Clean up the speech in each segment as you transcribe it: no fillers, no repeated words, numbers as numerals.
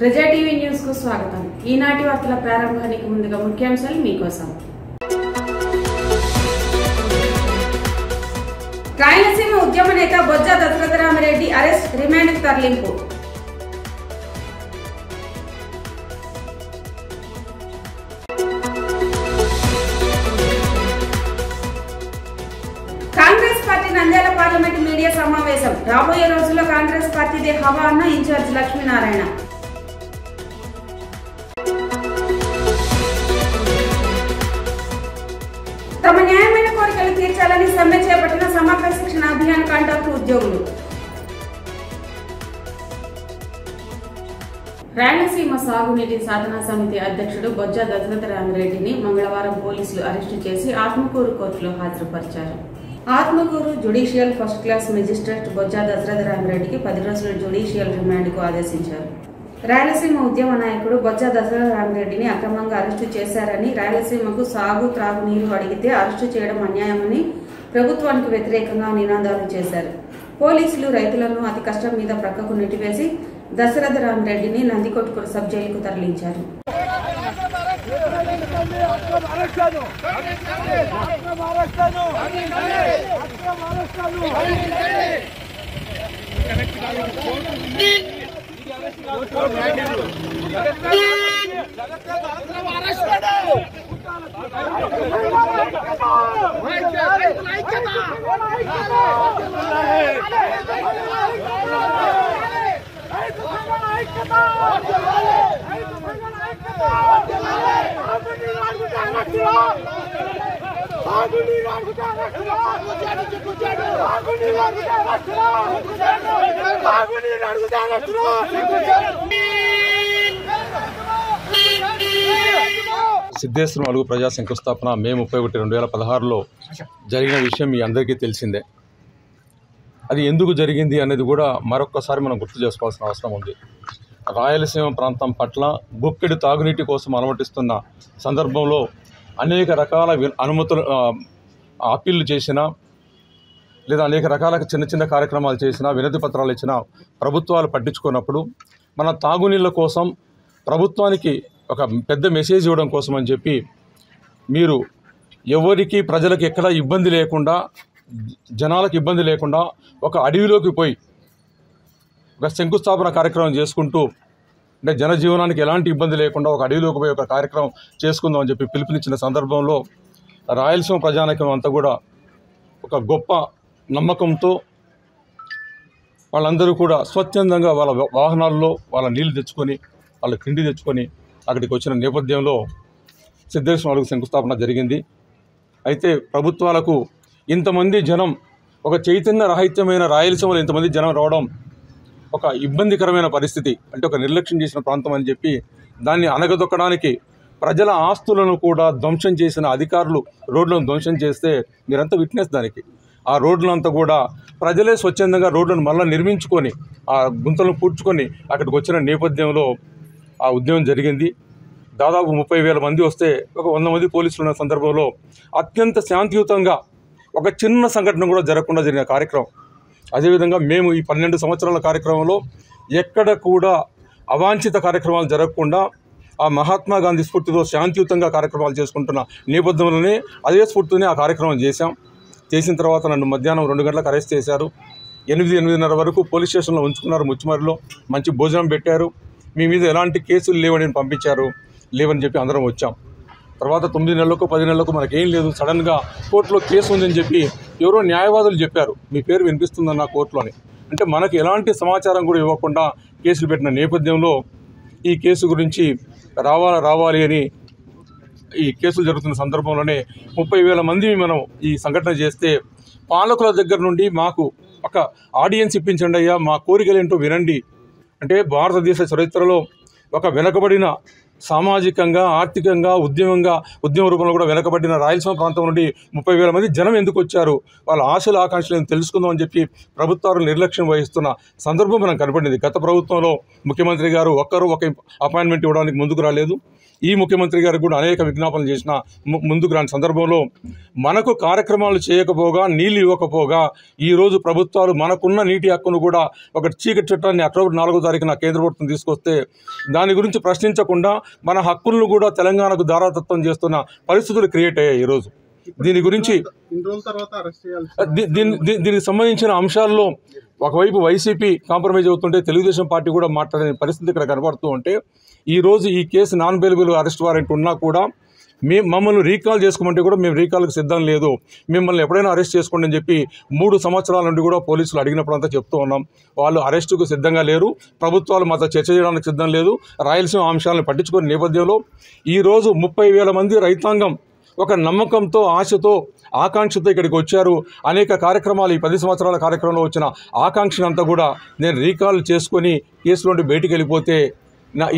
ప్రజా TV news కు స్వాగతం. ఈనాటి వార్తల ప్రారంభానికి ముందుగా ముఖ్యాంశాలు మీకోసం. రాయలసీమ ఉద్యమ నేత బొజ్జ దశరథరామిరెడ్డి అరెస్ట్, రిమాండ్కు తరలింపు. Congress party Nandyal parliament media సమావేశం. రాబోయే రోజుల్లో కాంగ్రెస్ పార్టీదే హవా అన్న ఇన్ఛార్జ్ లక్ష్మీనారాయణ. తమ న్యాయమైన కోరికలు తీర్చాలని సమ్మె చేపట్టిన సమగ్ర శిక్షణ అభియాన్ కాంట్రాక్టు ఉద్యోగులు. రాయలసీమ సాగునీటి సాధనా సమితి అధ్యక్షుడు బొజ్జ దశరథరామిరెడ్డిని మంగళవారం పోలీసులు అరెస్టు చేసి ఆత్మకూరు కోర్టులో హాజరుపరిచారు. Atmakur judicial first class magistrate Bojja దశరథరామిరెడ్డికి 10 రోజుల జ్యుడిషియల్ రిమాండ్కు ఆదేశించారు. రాయలసీమ ఉద్యమ నాయకుడు బొజ్జ దశరథరామిరెడ్డిని అక్రమంగా అరెస్టు చేశారని, రాయలసీమకు సాగు త్రాగునీరు అడిగితే అరెస్టు చేయడం అన్యాయమని ప్రభుత్వానికి వ్యతిరేకంగా నినాదాలు చేశారు. పోలీసులు రైతులను అతి కష్టం మీద ప్రక్కకు నెట్టివేసి దశరథరామిరెడ్డిని నందికొట్కూరు సబ్ జైలుకు తరలించారు. సిద్ధేశ్వరం అలుగు ప్రజా శంకుస్థాపన మే 31, 2016లో జరిగిన విషయం మీ అందరికీ తెలిసిందే. అది ఎందుకు జరిగింది అనేది కూడా మరొక్కసారి మనం గుర్తు చేసుకోవాల్సిన అవసరం ఉంది. రాయలసీమ ప్రాంతం పట్ల గుక్కెడు తాగునీటి కోసం అనుమతిస్తున్న సందర్భంలో అనేక రకాల అనుమతులు అప్పీళ్లు చేసినా, లేదా అనేక రకాల చిన్న చిన్న కార్యక్రమాలు చేసినా, వినతి పత్రాలు ఇచ్చినా ప్రభుత్వాలు పట్టించుకున్నప్పుడు మన తాగునీళ్ళ కోసం ప్రభుత్వానికి ఒక పెద్ద మెసేజ్ ఇవ్వడం కోసం అని చెప్పి మీరు ఎవరికి ప్రజలకు ఎక్కడ ఇబ్బంది లేకుండా, జనాలకు ఇబ్బంది లేకుండా ఒక అడవిలోకి పోయి ఒక శంకుస్థాపన కార్యక్రమం చేసుకుంటూ, అంటే జనజీవనానికి ఎలాంటి ఇబ్బంది లేకుండా ఒక అడవిలోకి పోయి ఒక కార్యక్రమం చేసుకుందాం అని చెప్పి పిలుపునిచ్చిన సందర్భంలో రాయలసీమ ప్రజానీకం అంతా కూడా ఒక గొప్ప నమ్మకంతో వాళ్ళందరూ కూడా స్వచ్ఛందంగా వాళ్ళ వాహనాల్లో వాళ్ళ నీళ్లు తెచ్చుకొని, వాళ్ళ తిండి తెచ్చుకొని అక్కడికి వచ్చిన నేపథ్యంలో సిద్ధేశ్వరం అలుగు శంకుస్థాపన జరిగింది. అయితే ప్రభుత్వాలకు ఇంతమంది జనం, ఒక చైతన్య రహితమైన రాయలసీమలో ఇంతమంది జనం రావడం ఒక ఇబ్బందికరమైన పరిస్థితి, అంటే ఒక నిర్లక్ష్యం చేసిన ప్రాంతం అని చెప్పి దాన్ని అనగదొక్కడానికి ప్రజల ఆస్తులను కూడా ధ్వంసం చేసిన అధికారులు రోడ్లను ధ్వంసం చేస్తే మీరంతా విట్నెస్ దానికి. ఆ రోడ్లంతా కూడా ప్రజలే స్వచ్ఛందంగా రోడ్లను మళ్ళీ నిర్మించుకొని ఆ గుంతలను పూడ్చుకొని అక్కడికి వచ్చిన నేపథ్యంలో ఆ ఉద్యమం జరిగింది. దాదాపు 30,000 మంది వస్తే ఒక 100 మంది పోలీసులు ఉన్న సందర్భంలో అత్యంత శాంతియుతంగా ఒక చిన్న సంఘటన కూడా జరగకుండా జరిగిన కార్యక్రమం. అదేవిధంగా మేము ఈ 12 సంవత్సరాల కార్యక్రమంలో ఎక్కడ కూడా అవాంఛిత కార్యక్రమాలు జరగకుండా ఆ మహాత్మా గాంధీ స్ఫూర్తితో శాంతియుతంగా కార్యక్రమాలు చేసుకుంటున్న నేపథ్యంలోనే అదే స్ఫూర్తిని ఆ కార్యక్రమం చేసిన తర్వాత నన్ను మధ్యాహ్నం 2 గంటలకు అరెస్ట్ చేశారు. 8-8:30 వరకు పోలీస్ స్టేషన్లో ఉంచుకున్నారు. ముచ్చుమరిలో మంచి భోజనం పెట్టారు. మీ మీద ఎలాంటి కేసులు లేవని పంపించారు. లేవని చెప్పి అందరం వచ్చాం. తర్వాత 9 నెలలకు 10 నెలలకు మనకేం లేదు, సడన్గా కోర్టులో కేసు ఉందని చెప్పి ఎవరో న్యాయవాదులు చెప్పారు, మీ పేరు వినిపిస్తుందన్న కోర్టులోని. అంటే మనకు ఎలాంటి సమాచారం కూడా ఇవ్వకుండా కేసులు పెట్టిన నేపథ్యంలో ఈ కేసు గురించి రావాలి అని ఈ కేసులు జరుగుతున్న సందర్భంలోనే 30,000 మంది మనం ఈ సంఘటన చేస్తే పాలకుల దగ్గర నుండి మాకు ఒక ఆడియన్స్ ఇప్పించండి అయ్యా, మా కోరికలు ఏంటో వినండి, అంటే భారతదేశ చరిత్రలో ఒక వెనకబడిన సామాజికంగా, ఆర్థికంగా, ఉద్యమ రూపంలో కూడా వెనకబడిన రాయలసీమ ప్రాంతం నుండి 30,000 మంది జనం ఎందుకు వచ్చారు, వాళ్ళ ఆశలు ఆకాంక్షలను తెలుసుకుందాం అని చెప్పి ప్రభుత్వాలు నిర్లక్ష్యం వహిస్తున్న సందర్భం మనకు కనపడింది. గత ప్రభుత్వంలో ముఖ్యమంత్రి గారు ఒక్కరు ఒక అపాయింట్మెంట్ ఇవ్వడానికి ముందుకు రాలేదు. ఈ ముఖ్యమంత్రి గారికి కూడా అనేక విజ్ఞాపనలు చేసిన ముందుకు రాని సందర్భంలో మనకు కార్యక్రమాలు చేయకపోగా, నీళ్ళు ఇవ్వకపోగా ఈరోజు ప్రభుత్వాలు మనకున్న నీటి హక్కును కూడా ఒక చీకటి చట్టాన్ని అక్టోబర్ 4వ తారీఖున కేంద్ర ప్రభుత్వం తీసుకొస్తే దాని గురించి ప్రశ్నించకుండా మన హక్కులను కూడా తెలంగాణకు దారాదత్తం చేస్తున్న పరిస్థితులు క్రియేట్ అయ్యాయి. ఈరోజు దీని గురించి దీనికి సంబంధించిన అంశాల్లో ఒకవైపు వైసీపీ కాంప్రమైజ్ అవుతుంటే తెలుగుదేశం పార్టీ కూడా మాట్లాడే పరిస్థితి ఇక్కడ కనబడుతూ ఉంటే ఈరోజు ఈ case non bailable arrest warrant ఉన్నా కూడా మమ్మల్ని రీకాల్ చేసుకోమంటే కూడా మేము రీకాల్కి సిద్ధం లేదు, మిమ్మల్ని ఎప్పుడైనా అరెస్ట్ చేసుకోండి అని చెప్పి 3 సంవత్సరాల నుండి కూడా పోలీసులు అడిగినప్పుడు అంతా చెప్తూ ఉన్నాం. వాళ్ళు అరెస్టుకు సిద్ధంగా లేరు, ప్రభుత్వాలు మాతో చర్చ చేయడానికి సిద్ధం లేదు. రాయలసీమ అంశాలను పట్టించుకునే నేపథ్యంలో ఈరోజు 30,000 మంది రైతాంగం ఒక నమ్మకంతో, ఆశతో, ఆకాంక్షతో ఇక్కడికి వచ్చారు. అనేక కార్యక్రమాలు, ఈ 10 సంవత్సరాల కార్యక్రమంలో వచ్చిన ఆకాంక్షనంతా కూడా నేను రీకాల్ చేసుకొని కేసు నుండి బయటికి వెళ్ళిపోతే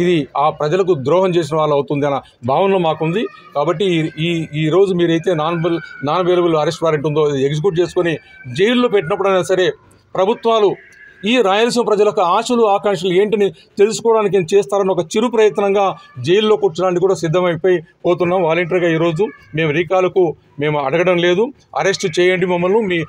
ఇది ఆ ప్రజలకు ద్రోహం చేసిన వాళ్ళు అవుతుంది అన్న భావనలో మాకుంది. కాబట్టి ఈరోజు మీరైతే నాన్ బెయిలబుల్ అరెస్ట్ వారెంట్ ఉందో ఎగ్జిక్యూట్ చేసుకొని జైల్లో పెట్టినప్పుడైనా సరే ప్రభుత్వాలు ఈ రాయలసీమ ప్రజలకు ఆశలు, ఆకాంక్షలు ఏంటిని తెలుసుకోవడానికి చేస్తారని ఒక చిరు ప్రయత్నంగా జైల్లో కూర్చోడానికి కూడా సిద్ధమైపోయి పోతున్నాం. వాలంటీర్గా ఈరోజు మేము రీకాల్కు మేము అడగడం లేదు, అరెస్ట్ చేయండి, మమ్మల్ని మీ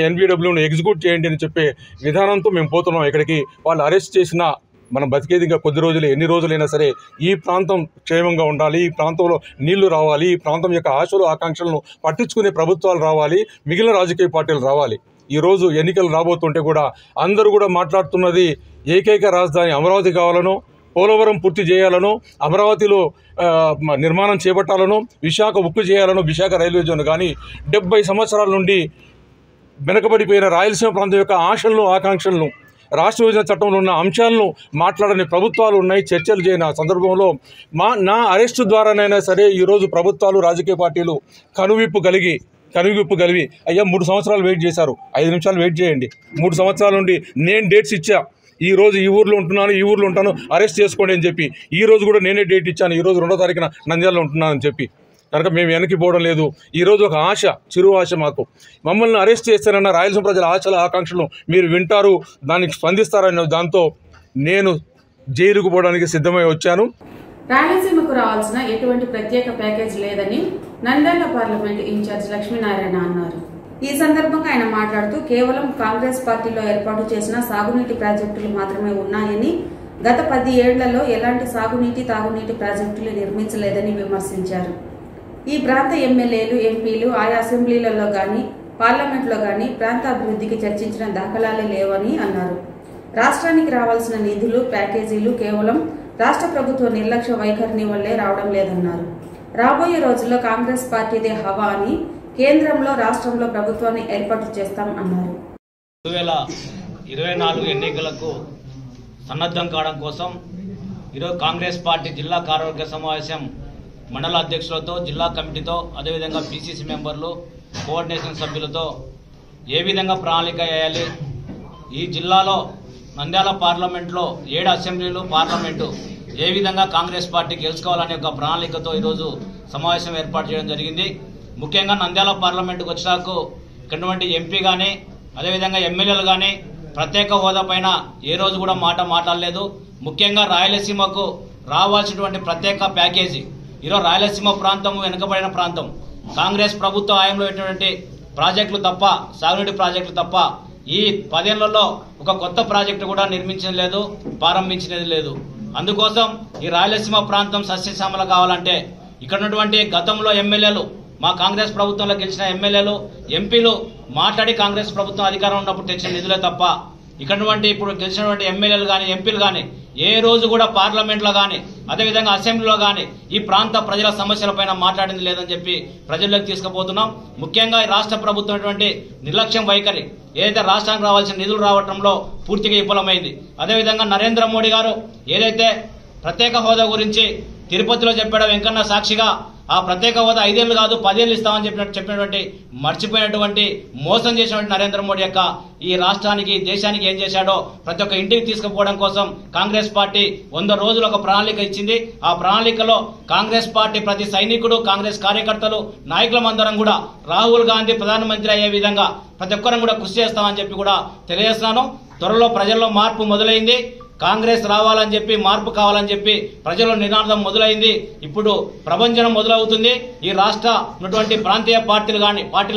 ఎన్బిడబ్ల్యూను ఎగ్జిక్యూట్ చేయండి అని చెప్పే విధానంతో మేము పోతున్నాం. ఇక్కడికి వాళ్ళు అరెస్ట్ చేసిన మనం బతికేది ఇంకా కొద్ది రోజులు, ఎన్ని రోజులైనా సరే ఈ ప్రాంతం క్షేమంగా ఉండాలి, ఈ ప్రాంతంలో నీళ్లు రావాలి, ఈ ప్రాంతం యొక్క ఆశలు, ఆకాంక్షలను పట్టించుకునే ప్రభుత్వాలు రావాలి, మిగిలిన రాజకీయ పార్టీలు రావాలి. ఈరోజు ఎన్నికలు రాబోతుంటే కూడా అందరూ కూడా మాట్లాడుతున్నది ఏకైక రాజధాని అమరావతి కావాలనో, పోలవరం పూర్తి చేయాలనో, అమరావతిలో నిర్మాణం చేపట్టాలనో, విశాఖ ఉక్కు చేయాలనో, విశాఖ రైల్వే జోన్ కానీ 70 సంవత్సరాల నుండి వెనకబడిపోయిన రాయలసీమ ప్రాంతం యొక్క ఆశలను, ఆకాంక్షలను, రాష్ట్ర విభజన చట్టంలో ఉన్న అంశాలను మాట్లాడని ప్రభుత్వాలు ఉన్నాయి. చర్చలు చేయని సందర్భంలో నా అరెస్టు ద్వారానైనా సరే ఈరోజు ప్రభుత్వాలు, రాజకీయ పార్టీలు కనువిప్పు కలిగి అయ్యా 3 సంవత్సరాలు వెయిట్ చేశారు, 5 నిమిషాలు వెయిట్ చేయండి. 3 సంవత్సరాల నుండి నేను డేట్స్ ఇచ్చా, ఈరోజు ఈ ఊర్లో ఉంటున్నాను, ఈ ఊర్లో ఉంటాను, అరెస్ట్ చేసుకోండి అని చెప్పి ఈరోజు కూడా నేనే డేట్ ఇచ్చాను, ఈరోజు 2వ తారీఖున నంద్యాలలో ఉంటున్నానని చెప్పి. కనుక మేము వెనక్కి పోవడం లేదు. ఈరోజు ఒక ఆశ, చిరు ఆశ మాకు, మమ్మల్ని అరెస్ట్ చేస్తారన్న రాయలసీమ ప్రజల ఆశల, ఆకాంక్షలు మీరు వింటారు, దానికి స్పందిస్తారన్న దాంతో నేను జైలుకు పోవడానికి సిద్ధమై వచ్చాను. రాయలసీమకు రావాల్సిన ఎటువంటి ప్రత్యేక ప్యాకేజ్ లేదని నంద్యాల పార్లమెంట్ ఇన్ఛార్జ్ లక్ష్మీనారాయణ అన్నారు. ఈ సందర్భంగా ఆయన మాట్లాడుతూ కేవలం కాంగ్రెస్ పార్టీలో ఏర్పాటు చేసిన సాగునీటి ప్రాజెక్టులు మాత్రమే ఉన్నాయని, గత 10 ఏళ్లలో ఎలాంటి సాగునీటి, తాగునీటి ప్రాజెక్టులు నిర్మించలేదని విమర్శించారు. ఈ ప్రాంత ఎమ్మెల్యేలు, ఎంపీలు ఆయా అసెంబ్లీలలో గాని, పార్లమెంట్లో గాని ప్రాంత అభివృద్ధికి చర్చించిన దాఖలాలే లేవని అన్నారు. రాష్ట్రానికి రావాల్సిన నిధులు, ప్యాకేజీలు కేవలం రాష్ట్ర ప్రభుత్వ నిర్లక్ష్య వైఖరిని వల్లే రావడం లేదన్నారు. రాబోయే రోజుల్లో కాంగ్రెస్ పార్టీదే హవా అని, కేంద్రంలో, రాష్ట్రంలో ప్రభుత్వాన్ని ఏర్పాటు చేస్తాం అన్నారు. 2024 ఎన్నికలకు సన్నద్ధం కావడం కోసం ఈరోజు కాంగ్రెస్ పార్టీ జిల్లా కార్యవర్గ సమావేశం మండల అధ్యక్షులతో, జిల్లా కమిటీతో, అదేవిధంగా పిసిసి మెంబర్లు, కోఆర్డినేషన్ సభ్యులతో ఏ విధంగా ప్రణాళిక వేయాలి, ఈ జిల్లాలో నంద్యాల పార్లమెంట్లో 7 అసెంబ్లీలు, పార్లమెంటు ఏ విధంగా కాంగ్రెస్ పార్టీ గెలుచుకోవాలనే ఒక ప్రణాళికతో ఈరోజు సమావేశం ఏర్పాటు చేయడం జరిగింది. ముఖ్యంగా నంద్యాల పార్లమెంటుకు వచ్చాక ఇక్కడటువంటి ఎంపీ కానీ, అదేవిధంగా ఎమ్మెల్యేలు కానీ ప్రత్యేక హోదా పైన ఏ రోజు కూడా మాట్లాడలేదు. ముఖ్యంగా రాయలసీమకు రావాల్సినటువంటి ప్రత్యేక ప్యాకేజీ, ఈరోజు రాయలసీమ ప్రాంతం వెనుకబడిన ప్రాంతం, కాంగ్రెస్ ప్రభుత్వ హయాంలో పెట్టినటువంటి ప్రాజెక్టులు తప్ప, సాగునీటి ప్రాజెక్టులు తప్ప ఈ 10 ఏళ్లలో ఒక కొత్త ప్రాజెక్టు కూడా నిర్మించడం లేదు, ప్రారంభించినది లేదు. అందుకోసం ఈ రాయలసీమ ప్రాంతం సస్యశ్యామల కావాలంటే ఇక్కడ ఉన్నటువంటి గతంలో ఎమ్మెల్యేలు, మా కాంగ్రెస్ ప్రభుత్వంలో గెలిచిన ఎమ్మెల్యేలు, ఎంపీలు మాట్లాడి కాంగ్రెస్ ప్రభుత్వం అధికారం ఉన్నప్పుడు తెచ్చిన నిధులే తప్ప ఇక్కడ ఇప్పుడు గెలిచినటువంటి ఎమ్మెల్యేలు కానీ, ఎంపీలు కానీ ఏ రోజు కూడా పార్లమెంట్లో కానీ, అదేవిధంగా అసెంబ్లీలో కానీ ఈ ప్రాంత ప్రజల సమస్యలపైన మాట్లాడింది లేదని చెప్పి ప్రజల్లోకి తీసుకుపోతున్నాం. ముఖ్యంగా ఈ రాష్ట్ర ప్రభుత్వం నిర్లక్ష్యం వైఖరి ఏదైతే రాష్ట్రానికి రావాల్సిన నిధులు రావడంలో పూర్తిగా విఫలమైంది. అదేవిధంగా నరేంద్ర మోడీ గారు ఏదైతే ప్రత్యేక హోదా గురించి తిరుపతిలో చెప్పాడో, వెంకన్న సాక్షిగా ఆ ప్రత్యేక హోదా 5 ఏళ్ళు కాదు 10 ఏళ్ళు ఇస్తామని చెప్పినటువంటి మర్చిపోయినటువంటి మోసం చేసినటువంటి నరేంద్ర మోడీ యొక్క ఈ రాష్ట్రానికి దేశానికి ఏం చేశాడో ప్రతి ఒక్క ఇంటికి తీసుకుపోవడం కోసం కాంగ్రెస్ పార్టీ 100 రోజులు ఒక ప్రణాళిక ఇచ్చింది. ఆ ప్రణాళికలో కాంగ్రెస్ పార్టీ ప్రతి సైనికుడు, కాంగ్రెస్ కార్యకర్తలు, నాయకులమందరం కూడా రాహుల్ గాంధీ ప్రధానమంత్రి అయ్యే విధంగా ప్రతి ఒక్కరం కూడా కృషి చేస్తామని చెప్పి కూడా తెలియజేస్తున్నాను. త్వరలో ప్రజల్లో మార్పు మొదలైంది. కాంగ్రెస్ రావాలని చెప్పి, మార్పు కావాలని చెప్పి ప్రజల్లో నినాదం మొదలైంది. ఇప్పుడు ప్రపంచం మొదలవుతుంది. ఈ రాష్ట్ర ఉన్నటువంటి ప్రాంతీయ పార్టీలు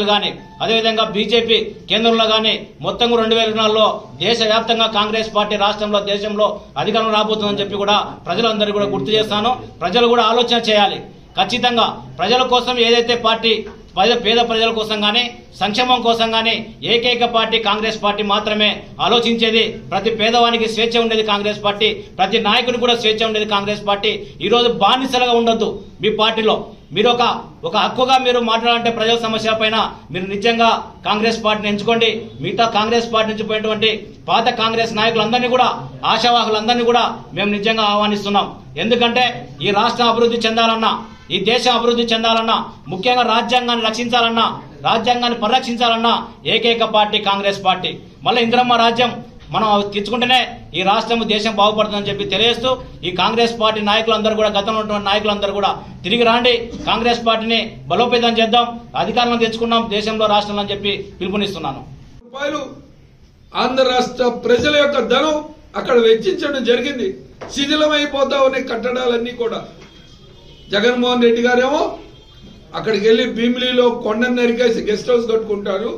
గాని అదేవిధంగా బీజేపీ కేంద్రంలో గాని మొత్తం 2024లో దేశవ్యాప్తంగా కాంగ్రెస్ పార్టీ రాష్ట్రంలో, దేశంలో అధికారం రాబోతుందని చెప్పి కూడా ప్రజలందరూ కూడా గుర్తు చేస్తాను. ప్రజలు కూడా ఆలోచన చేయాలి. ఖచ్చితంగా ప్రజల కోసం ఏదైతే పార్టీ పేద ప్రజల కోసం గానీ, సంక్షేమం కోసం గానీ ఏకైక పార్టీ కాంగ్రెస్ పార్టీ మాత్రమే ఆలోచించేది. ప్రతి పేదవానికి స్వేచ్ఛ ఉండేది కాంగ్రెస్ పార్టీ, ప్రతి నాయకుడికి కూడా స్వేచ్ఛ ఉండేది కాంగ్రెస్ పార్టీ. ఈ రోజు బానిసలుగా ఉండొద్దు. మీ పార్టీలో మీరు ఒక హక్కుగా మీరు మాట్లాడాలంటే ప్రజల సమస్యల పైన మీరు నిజంగా కాంగ్రెస్ పార్టీని ఎంచుకోండి. మిగతా కాంగ్రెస్ పార్టీ నుంచి పోయినటువంటి పాత కాంగ్రెస్ నాయకులందరినీ కూడా, ఆశావాహులందరినీ కూడా మేము నిజంగా ఆహ్వానిస్తున్నాం. ఎందుకంటే ఈ రాష్ట్రం అభివృద్ధి చెందాలన్నా, ఈ దేశం అభివృద్ధి చెందాలన్నా, ముఖ్యంగా రాజ్యాంగాన్ని రక్షించాలన్నా, రాజ్యాంగాన్ని పరిరక్షించాలన్నా ఏకైక పార్టీ కాంగ్రెస్ పార్టీ. మళ్ళీ ఇందిరమ్మ రాజ్యం మనం తెచ్చుకుంటేనే ఈ రాష్ట్రం, దేశం బాగుపడుతుందని చెప్పి తెలియజేస్తూ ఈ కాంగ్రెస్ పార్టీ నాయకులందరూ కూడా, గతంలో ఉన్నటువంటి నాయకులందరూ కూడా తిరిగి రాండి, కాంగ్రెస్ పార్టీని బలోపేతం చేద్దాం, అధికారంలో తెచ్చుకున్నాం దేశంలో, రాష్ట్రంలో అని చెప్పి పిలుపునిస్తున్నాను. ఆంధ్ర రాష్ట్ర ప్రజల యొక్క ధనం అక్కడ వెచ్చించడం జరిగింది. శిథిలమైపోతా ఉన్నాయి కట్టడాలన్నీ కూడా. జగన్మోహన్ రెడ్డి గారేమో అక్కడికి వెళ్లి భీమిలీలో కొండను నరికేసి గెస్ట్ హౌస్ కట్టుకుంటారు.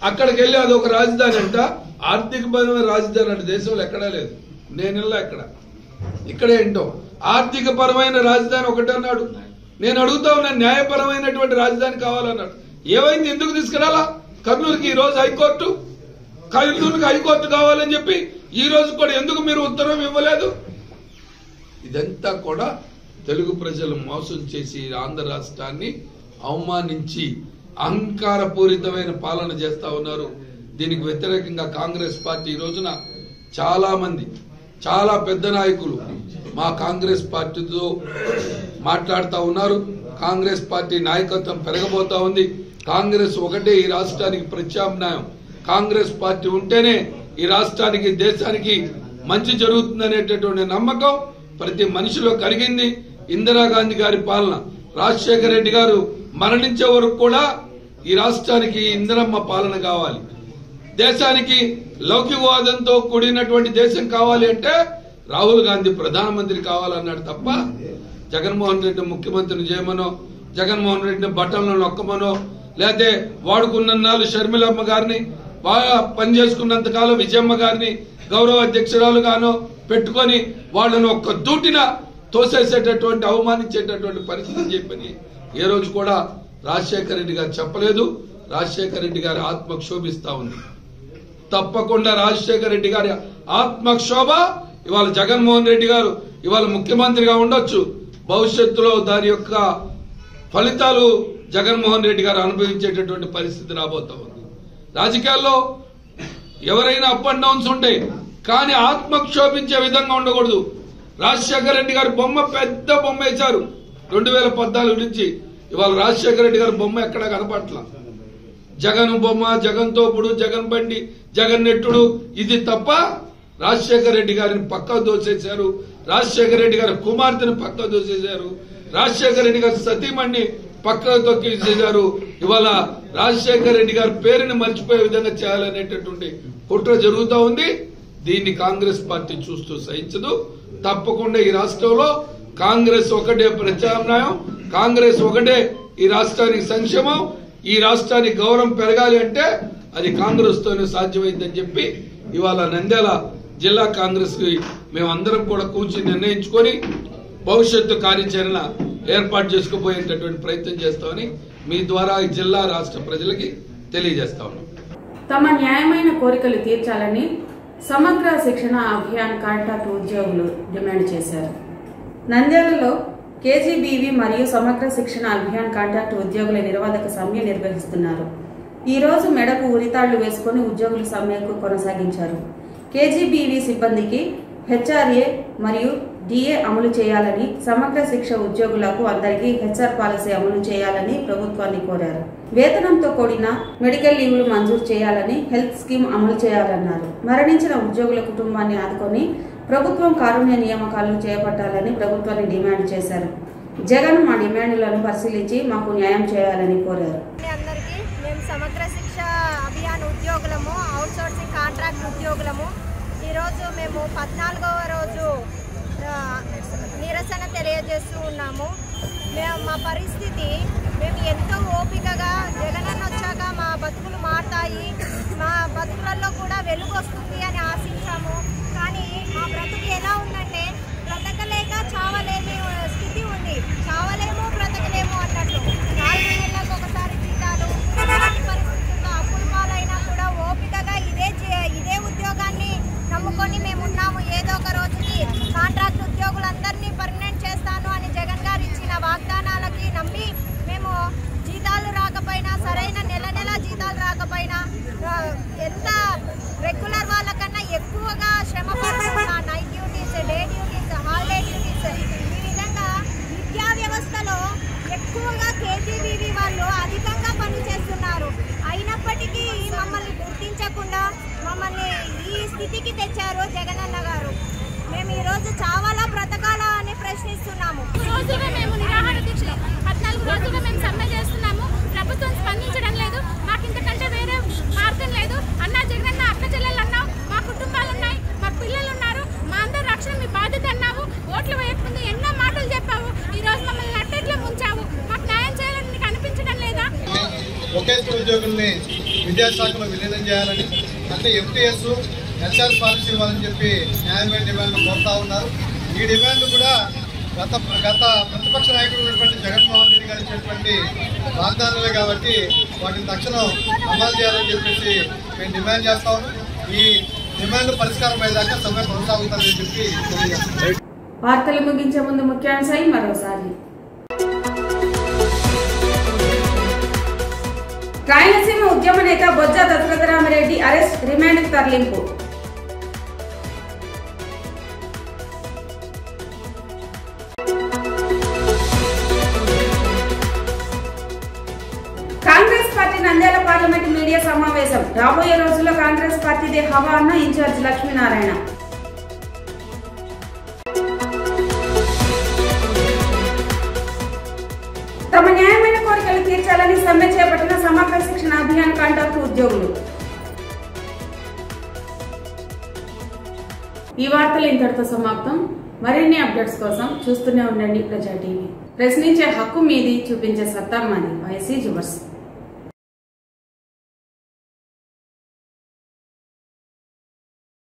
అక్కడికి వెళ్లి అదొక రాజధాని అంట, ఆర్థికపరమైన రాజధాని అంటే దేశంలో ఎక్కడా లేదు. నేను ఎక్కడ ఇక్కడే ఏంటో ఆర్థిక పరమైన రాజధాని ఒకటి అన్నాడు. నేను అడుగుతా ఉన్నాను, న్యాయపరమైనటువంటి రాజధాని కావాలన్నాడు. ఏమైంది? ఎందుకు తీసుకురాలా? కర్నూలుకి ఈ రోజు హైకోర్టు, కర్నూలుకి హైకోర్టు కావాలని చెప్పి ఈ రోజు కూడా ఎందుకు మీరు ఉత్తర్వు ఇవ్వలేదు? ఇదంతా కూడా తెలుగు ప్రజలు మోసం చేసి ఆంధ్ర రాష్ట్రాన్ని అవమానించి అహంకారపూరితమైన పాలన చేస్తా ఉన్నారు. దీనికి వ్యతిరేకంగా కాంగ్రెస్ పార్టీ ఈ రోజున చాలా మంది, చాలా పెద్ద నాయకులు మా కాంగ్రెస్ పార్టీతో మాట్లాడుతూ ఉన్నారు. కాంగ్రెస్ పార్టీ నాయకత్వం పెరగబోతా ఉంది. కాంగ్రెస్ ఒకటే ఈ రాష్ట్రానికి ప్రత్యామ్నాయం. కాంగ్రెస్ పార్టీ ఉంటేనే ఈ రాష్ట్రానికి, దేశానికి మంచి జరుగుతుందనేటటువంటి నమ్మకం ప్రతి మనిషిలో కలిగింది. ఇందిరాగాంధీ గారి పాలన, రాజశేఖర రెడ్డి గారు మరణించే వరకు కూడా ఈ రాష్ట్రానికి ఇందిరమ్మ పాలన కావాలి. దేశానికి లౌకికవాదంతో కూడినటువంటి దేశం కావాలి అంటే రాహుల్ గాంధీ ప్రధానమంత్రి కావాలన్నాడు తప్ప జగన్మోహన్ రెడ్డి ముఖ్యమంత్రిని చేయమనో, జగన్మోహన్ రెడ్డిని బట్టలను నొక్కమనో, లేకపోతే వాడుకున్నాళ్ళు షర్మిలమ్మ గారిని, బాగా పనిచేసుకున్నంత కాలం విజయమ్మ గారిని గౌరవ అధ్యక్షురాలుగానో పెట్టుకొని వాళ్ళను ఒక్క దూటిన తోసేసేటటువంటి, అవమానించేటటువంటి పరిస్థితి చెప్పని ఏ రోజు కూడా రాజశేఖర రెడ్డి గారు చెప్పలేదు. రాజశేఖర రెడ్డి గారి ఆత్మ క్షోభిస్తా ఉంది. తప్పకుండా రాజశేఖర రెడ్డి గారి ఆత్మక్షోభ ఇవాళ జగన్మోహన్ రెడ్డి గారు ఇవాళ ముఖ్యమంత్రిగా ఉండొచ్చు, భవిష్యత్తులో దాని యొక్క ఫలితాలు జగన్మోహన్ రెడ్డి గారు అనుభవించేటటువంటి పరిస్థితి రాబోతా ఉంది. రాజకీయాల్లో ఎవరైనా అప్ అండ్ డౌన్స్ ఉంటాయి, కానీ ఆత్మక్షోభించే విధంగా ఉండకూడదు. రాజశేఖర రెడ్డి గారి బొమ్మ, పెద్ద బొమ్మ వేశారు 2014 నుంచి. ఇవాళ రాజశేఖర రెడ్డి గారి బొమ్మ ఎక్కడా కనపట్ల. జగన్ బొమ్మ, జగన్ తోపుడు, జగన్ బండి, జగన్ నెట్టుడు, ఇది తప్ప రాజశేఖర రెడ్డి గారిని పక్క దోసేశారు. రాజశేఖర రెడ్డి గారి కుమార్తెను పక్క దోసేశారు. రాజశేఖర రెడ్డి గారి సతీమణ్ణి పక్క తొక్కేసేశారు. ఇవాళ రాజశేఖర రెడ్డి గారి పేరుని మర్చిపోయే విధంగా చేయాలనేటటువంటి కుట్ర జరుగుతూ ఉంది. దీన్ని కాంగ్రెస్ పార్టీ చూస్తూ సహించదు. తప్పకుండా ఈ రాష్ట్రంలో కాంగ్రెస్ ఒకటే ప్రత్యామ్నాయం, కాంగ్రెస్ ఒకటే ఈ రాష్ట్రానికి సంక్షేమం, ఈ రాష్ట్రానికి గౌరవం పెరగాలి అంటే అది కాంగ్రెస్ తోనే సాధ్యమైందని చెప్పి ఇవాళ నంద్యాల జిల్లా కాంగ్రెస్ కి మేమందరం కూడా కూర్చుని నిర్ణయించుకొని భవిష్యత్తు కార్యాచరణ ఏర్పాటు చేసుకుపోయేటటువంటి ప్రయత్నం చేస్తామని మీ ద్వారా ఈ జిల్లా, రాష్ట్ర ప్రజలకి తెలియజేస్తా ఉన్నాం. తమ న్యాయమైన కోరికలు తీర్చాలని సమగ్ర శిక్షణ అభియాన్ కాంట్రాక్ట్ ఉద్యోగులు డిమాండ్ చేశారు. నంద్యాలలో కేజీబీవీ మరియు సమగ్ర శిక్షణ అభియాన్ కాంట్రాక్ట్ ఉద్యోగుల నిర్వాధక సమ్మె నిర్వహిస్తున్నారు. ఈ రోజు మెడకు ఉరితాళ్లు వేసుకుని ఉద్యోగులు సమ్మెకు కొనసాగించారు. కేజీబీవీ సిబ్బందికి హెచ్ఆర్ఏ మరియు డిఏ అమలు చేయాలని, సమగ్ర శిక్ష ఉద్యోగులకు అందరికీ హెచ్ఆర్ పాలసీ అమలు చేయాలని ప్రభుత్వాన్ని కోరారు. వేతనంతో కూడిన మెడికల్ లీవ్లు మంజూరు చేయాలని, హెల్త్ స్కీమ్ అమలు చేయాలన్నారు. మరణించిన ఉద్యోగుల కుటుంబాన్ని ఆదుకొని ప్రభుత్వం కారుణ్య నియామకాలను చేపట్టాలని ప్రభుత్వాన్ని డిమాండ్ చేశారు. జగన్ మా డిమాండ్లను పరిశీలించి మాకు న్యాయం చేయాలని కోరారు. మేము సమగ్ర శిక్ష అభియాన్ ఉద్యోగులము, అవుట్సోర్సింగ్ కాంట్రాక్ట్ ఉద్యోగులము. ఈరోజు మేము 14వ రోజు నిరసన తెలియజేస్తూ ఉన్నాము. మా పరిస్థితి, మేము ఎంతో ఓపికగా జగనన్న వచ్చాక మా బతుకులు మారుతాయి, మా బతుకులలో కూడా వెలుగు వస్తుంది అని ఆశించాము. కానీ మా బ్రతుకు ఎలా ఉందంటే బ్రతకలేక చావలేని స్థితి ఉంది. చావలేము బ్రతకలేము అన్నట్లు 4 నెలలకు ఒకసారి జీతాలు, పరిస్థితుల్లో అప్పుల పాలైనా కూడా ఓపికగా ఇదే ఉద్యోగాన్ని నమ్ముకొని మేము ఉన్నాము. ఏదో ఒక రోజుకి కాంట్రాక్ట్ ఉద్యోగులందరినీ పర్మనెంట్ చేస్తాను అని జగన్ గారు ఇచ్చిన వాగ్దానాలకి నమ్మి మేము జీతాలు రాకపోయినా, సరైన నెల జీతాలు రాకపోయినా, ఎంత రెగ్యులర్ వాళ్ళకన్నా ఎక్కువగా శ్రమ పడుతున్న night duties, day duties, holiday duties, ఈ విధంగా విద్యా వ్యవస్థలో ఎక్కువగా కేజీబీవీ వాళ్ళు అధికంగా పనిచేస్తున్నారు. అయినప్పటికీ మమ్మల్ని గుర్తించకుండా మమ్మల్ని ఈ స్థితికి తెచ్చారు జగనన్న గారు. మేము ఈరోజు చావాలా బ్రతకాలా అని ప్రశ్నిస్తున్నాము. రోజుగా మేము నిరాహార దీక్షలు 14 రోజులుగా మేము సమ్మె చేస్తున్నాము. ప్రభుత్వం స్పందించడం లేదు. మాకు ఇంతకంటే వేరే మార్గం లేదు. అన్నా జగనన్న, అక్క చెల్లెలు అన్నావు, మా కుటుంబాలు ఉన్నాయి, మా పిల్లలు ఉన్నారు, మా అందరి రక్షణ మీ బాధ్యత అన్నావు. ఓట్లు వేయకముందు ఎన్నో మాటలు చెప్పావు. ఈ రోజు మమ్మల్ని నట్టేట్లో ముంచావు. మాకు న్యాయం చేయాలని నీకు అనిపించడం లేదా? వొకేషనల్ ఉద్యోగుల్ని విద్యాశాఖలో విలీనం చేయాలని, అంటే FTS, హెచ్ఆర్ పాలసీ ఇవ్వాలని చెప్పి న్యాయమైన డిమాండ్లు కోరుతా ఉన్నారు. ఈ డిమాండ్లు కూడా గత ప్రతిపక్ష నాయకుడు ఉన్నటువంటి జగన్మోహన్ రెడ్డి గారు ఇచ్చినటువంటి వాగ్దానాలే కాబట్టి వాటిని తక్షణం అమలు చేయాలని చెప్పేసి మేము డిమాండ్ చేస్తా ఉన్నాం. ఈ డిమాండ్ పరిష్కారం అయ్యేదాకా సమ్మె కొనసాగుతుందని చెప్పి తెలియజేస్తాం. వార్తలు ముగించే ముందు ముఖ్యాంశాలు మరోసారి. రాయలసీమ ఉద్యమ నేత బొజ్జ దశరథరామిరెడ్డి అరెస్ట్, రిమాండ్కు తరలింపు. Congress party Nandyal parliament media సమావేశం. రాబోయే రోజుల్లో కాంగ్రెస్ పార్టీదే హవా అన్న ఇన్ఛార్జ్ లక్ష్మీనారాయణ. తమ న్యాయమైన కోరికలు తీర్చాలని సమ్మె చేపట్టిన సమగ్ర శిక్షణ అభియాన్ కాంట్రాక్ట్ ఉద్యోగులు. ఈ వార్తలు ఇంతటితో సమాప్తం. మరిన్ని అప్డేట్స్ కోసం చూస్తూనే ఉండండి ప్రజా టీవీ. ప్రశ్నించే హక్కు మీది, చూపించే సత్తా మాది. వైసీ జువర్స్.